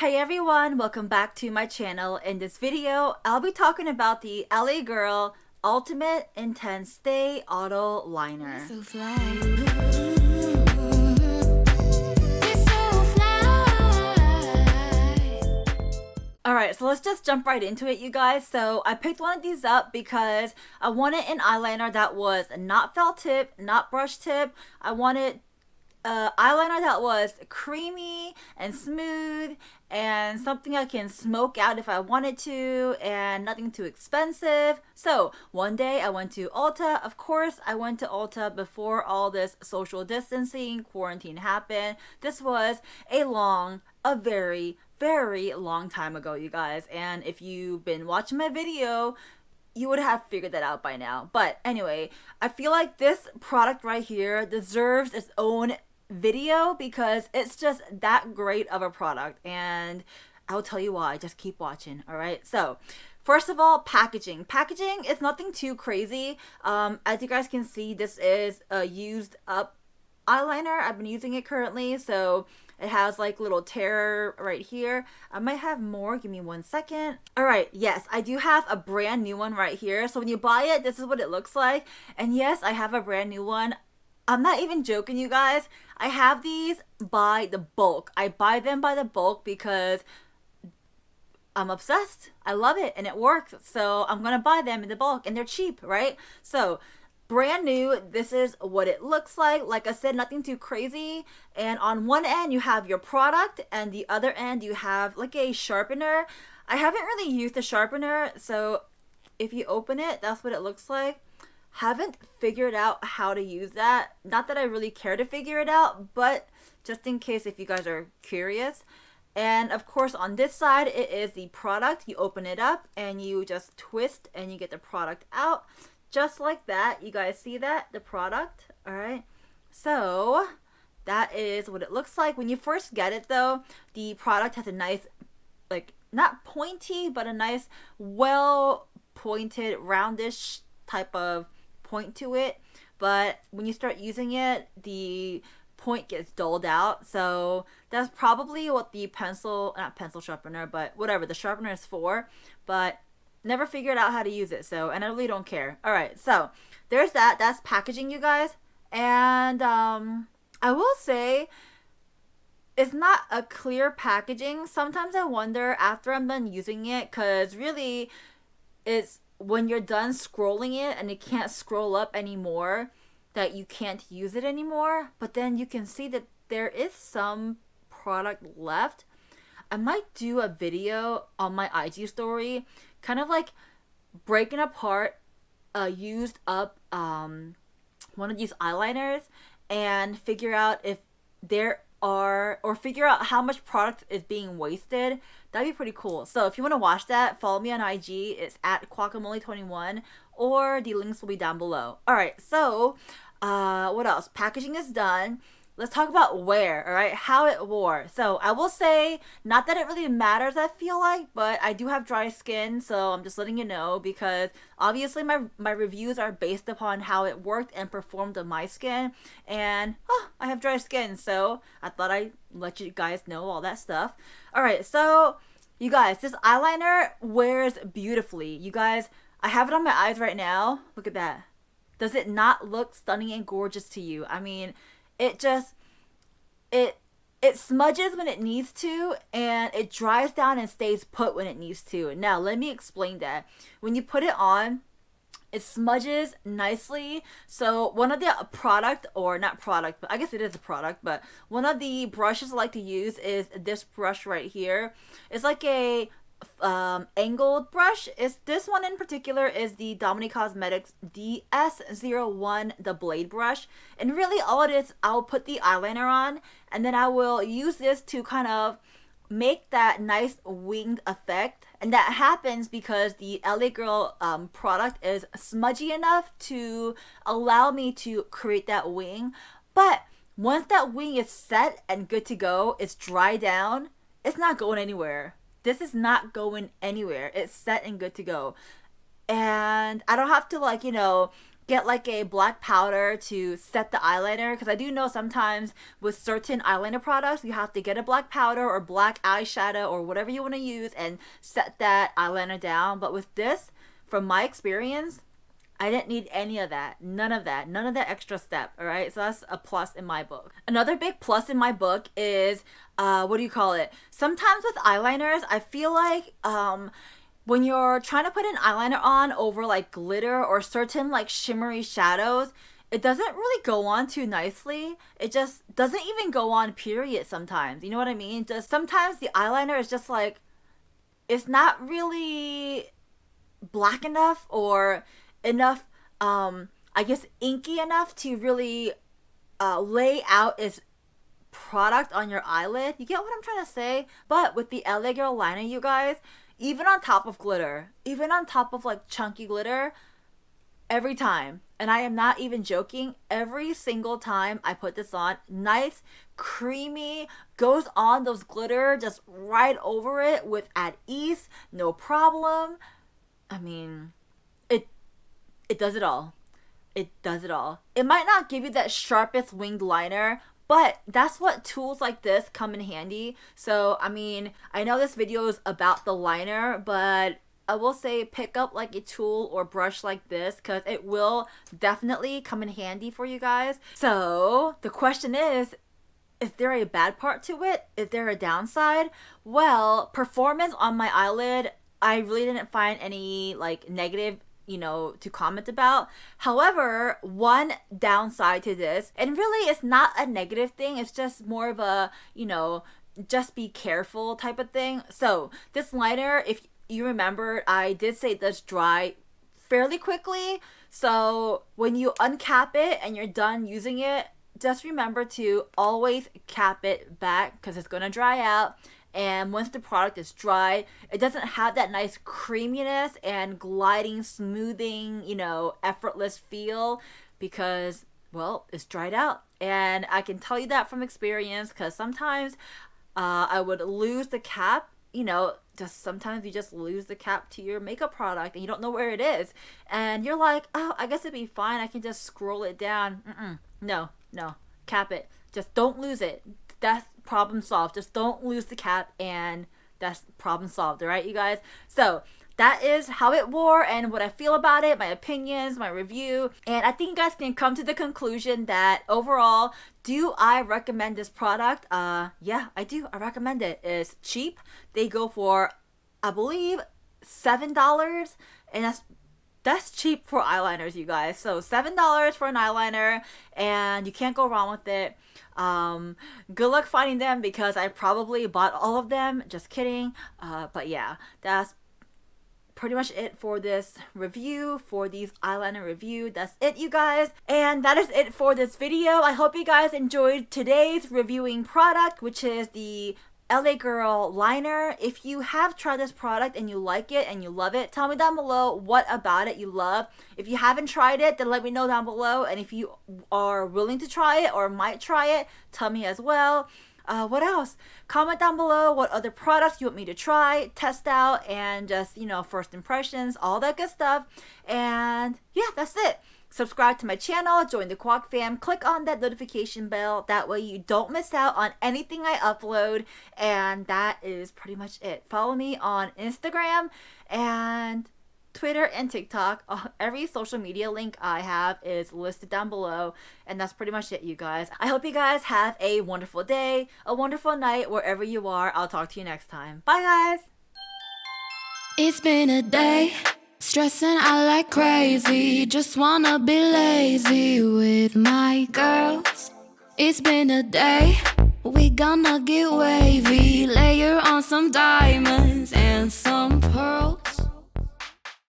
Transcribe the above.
Hey everyone, welcome back to my channel. In this video, I'll be talking about the LA Girl Ultimate Intense Stay Auto Liner. So Alright, so let's just jump right into it, you guys. So I picked one of these up because I wanted an eyeliner that was not felt tip, not brush tip. I wanted eyeliner that was creamy and smooth and something I can smoke out if I wanted to and nothing too expensive. So one day I went to Ulta. Of course, I went to Ulta before all this social distancing quarantine happened. This was a very long time ago, you guys. And if you've been watching my video, you would have figured that out by now. But anyway, I feel like this product right here deserves its own video because it's just that great of a product, and I'll tell you why. Just keep watching. All right, so first of all, packaging is nothing too crazy. As you guys can see, this is a used up eyeliner. I've been using it currently, so it has like little tear right here. I might have more. Give me 1 second. All right, yes, I do have a brand new one right here. So when you buy it, this is what it looks like. And yes, I have a brand new one. I'm not even joking, you guys. I have these by the bulk. I buy them by the bulk because I'm obsessed. I love it and it works. So I'm going to buy them in the bulk and they're cheap, right? So brand new, this is what it looks like. Like I said, nothing too crazy. And on one end, you have your product and the other end, you have like a sharpener. I haven't really used a sharpener. So if you open it, that's what it looks like. Haven't figured out how to use that. Not that I really care to figure it out, but just in case if you guys are curious. And of course on this side it is the product. You open it up and you just twist and you get the product out just like that. You guys see that? The product. All right. So that is what it looks like. When you first get it though, the product has a nice, like, not pointy, but a nice well pointed roundish type of point to it. But when you start using it, the point gets dulled out. So that's probably what the not pencil sharpener, but whatever the sharpener is for. But never figured out how to use it, so, and I really don't care. All right, so there's that. That's packaging, you guys. And I will say it's not a clear packaging. Sometimes I wonder after I'm done using it, because really it's when you're done scrolling it and it can't scroll up anymore, that you can't use it anymore. But then you can see that there is some product left. I might do a video on my IG story, kind of like breaking apart a used up one of these eyeliners and figure out if there are, or figure out how much product is being wasted. That'd be pretty cool. So if you want to watch that, follow me on IG. It's at Quackamole21, or the links will be down below. All right, so what else? Packaging is done. Let's talk about wear, all right? How it wore. So I will say, not that it really matters, I feel like, but I do have dry skin, so I'm just letting you know, because obviously my reviews are based upon how it worked and performed on my skin, and I have dry skin, so I thought I'd let you guys know all that stuff. All right, so you guys, this eyeliner wears beautifully. You guys, I have it on my eyes right now. Look at that. Does it not look stunning and gorgeous to you? I mean, it just it smudges when it needs to, and it dries down and stays put when it needs to. Now let me explain that. When you put it on, it smudges nicely. So one of the product, or not product, but I guess it is a product, but one of the brushes I like to use is this brush right here. It's like a angled brush. Is this one in particular is the Dominique Cosmetics DS01, the blade brush. And really all it is, I'll put the eyeliner on and then I will use this to kind of make that nice winged effect. And that happens because the LA Girl product is smudgy enough to allow me to create that wing. But once that wing is set and good to go, it's dry down, it's not going anywhere. This is not going anywhere. It's set and good to go. And I don't have to, like, get like a black powder to set the eyeliner, because I do know sometimes with certain eyeliner products you have to get a black powder or black eyeshadow or whatever you want to use and set that eyeliner down. But with this, from my experience, I didn't need any of that. None of that extra step. All right. So that's a plus in my book. Another big plus in my book is, what do you call it? Sometimes with eyeliners, I feel like, when you're trying to put an eyeliner on over like glitter or certain like shimmery shadows, it doesn't really go on too nicely. It just doesn't even go on, period, sometimes. You know what I mean? Just sometimes the eyeliner is just like, it's not really black enough or enough, I guess, inky enough to really lay out its product on your eyelid. You get what I'm trying to say? But with the LA Girl liner, you guys, even on top of glitter, even on top of like chunky glitter, every time, and I am not even joking, every single time I put this on, nice, creamy, goes on those glitter just right over it with at ease, no problem. I mean, it does it all. It does it all. It might not give you that sharpest winged liner, but that's what tools like this come in handy. So, I mean, I know this video is about the liner, but I will say pick up like a tool or brush like this, because it will definitely come in handy for you guys. So, the question is there a bad part to it? Is there a downside? Well, performance on my eyelid, I really didn't find any like negative, to comment about. However, one downside to this, and really it's not a negative thing, it's just more of a, just be careful type of thing. So this liner, if you remember, I did say this dry fairly quickly. So when you uncap it and you're done using it, just remember to always cap it back, because it's going to dry out. And once the product is dry, it doesn't have that nice creaminess and gliding, smoothing, effortless feel, because, well, it's dried out. And I can tell you that from experience, because sometimes I would lose the cap, just sometimes you just lose the cap to your makeup product and you don't know where it is. And you're like, oh, I guess it'd be fine. I can just scroll it down. No, cap it. Just don't lose it. That's problem solved. Just don't lose the cap, and that's problem solved. All right, you guys. So that is how it wore and what I feel about it, my opinions, my review. And I think you guys can come to the conclusion that overall, do I recommend this product? Yeah, I do. I recommend it. It's cheap. They go for, I believe, $7, and that's cheap for eyeliners, you guys. So $7 for an eyeliner, and you can't go wrong with it. Good luck finding them, because I probably bought all of them. Just kidding. But yeah, that's pretty much it for this review, for these eyeliner review. That's it, you guys. And that is it for this video. I hope you guys enjoyed today's reviewing product, which is the LA Girl liner. If you have tried this product and you like it and you love it, tell me down below what about it you love. If you haven't tried it, then let me know down below. And if you are willing to try it or might try it, tell me as well. What else? Comment down below what other products you want me to try, test out, and just, first impressions, all that good stuff. And yeah, that's it. Subscribe to my channel, join the Kwak fam, click on that notification bell. That way you don't miss out on anything I upload. And that is pretty much it. Follow me on Instagram and Twitter and TikTok. Every social media link I have is listed down below. And that's pretty much it, you guys. I hope you guys have a wonderful day, a wonderful night, wherever you are. I'll talk to you next time. Bye, guys. It's been a day, stressing out like crazy. Just wanna be lazy with my girls. It's been a day, we gonna get wavy. Layer on some diamonds.